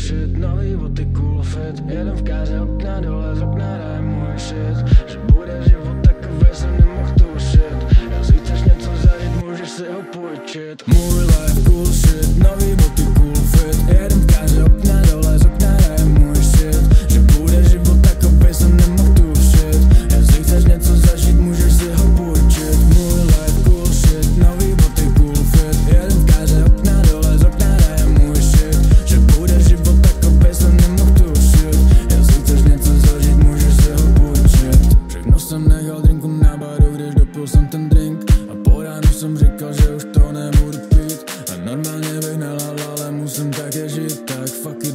shit, nový boty cool fit. Jedem v káře, okna dole, z okna hraje můj shit. Že bude život takovej, jsem nemohl tušit. Jestli chceš něco zažít, můžeš si ho půjčit. Můj life cool shit, nový boty cool fit. Jedem v káře, okna dole, z okna hraje můj shit. Že bude život takovej, jsem nemohl tušit. Jestli chceš něco zažít, můžeš si ho půjčit. Můj life cool shit, nový boty cool fit. Jedem v káře, okna dole, z okna hraje můj shit. Že bude život takovej, jsem nemohl tušit. Jestli chceš něco zažít, můžeš si ho půjčit. Všechno jsem nechal drinku na baru, když dopil jsem ten drink. A po ránu jsem říkal, že už to nebudu pít. A normálně bych nelal, ale musím také žít. Tak fuck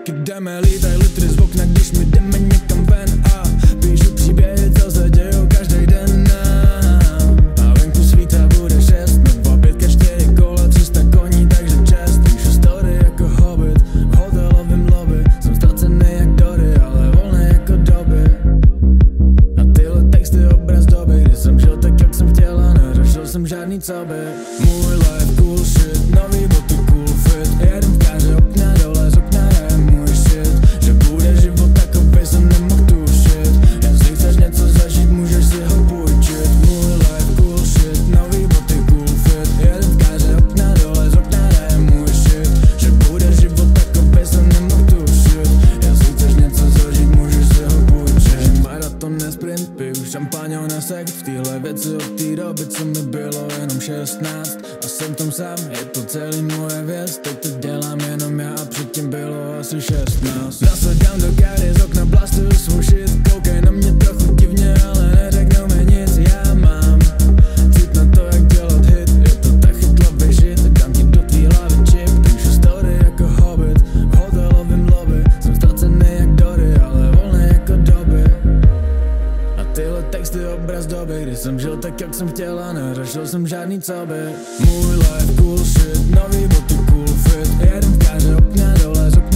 it, jdeme lítaj litry z okna, když my jdeme někam ven. A píšu příběhy, co se dějou každý den nám. A venku svítá bude 6, nebo 5 ke 4 kola, 300 koní, takže čest. Píšu story jako hobbit, v hotelovém lobby. Jsem ztracený jak Dory, ale volný jako doby. A tyhle texty obraz doby, kdy jsem žil tak, jak jsem chtěl a neřešil jsem žádný coby. Můj life cool shit, nový boty cool fit. Jedem v káře, okna dole, z okna hraje můj shit. Že bude život takovej, jsem nemohl tušit. Jestli chceš něco zažít, můžeš si ho půjčit. Můj life cool shit, nový boty cool fit. Jedem v káře, okna dole, z okna hraje můj shit. Že bude život takovej, jsem nemohl tušit. Jestli chceš něco zažít, můžeš si ho půjčit. Maraton ne sprint, piju šampaňou na sekt. V téhle věci od té doby, co mi bylo jenom 16. A jsem tam sám, je to celý moje věc. Teď to dělám jenom já a předtím bylo asi 16. Nasadám do káry, z okna blastuju svůj shit. Koukej na mě trochu divně, ale neřeknou mi nic. Já mám cít na to, jak dělat hit. Je to tak chytlavý shit, dám ti do tvý hlavy chip. Píšu story jako hobbit, v hotelovém lobby. Jsem ztracený jak Dory, ale volný jako doby. A tyhle texty obraz doby, kdy jsem žil tak, jak jsem chtěl a neřešil jsem žádný coby. Můj life cool shit, nový boty cool fit. Jedem v káře, okna dole, z okna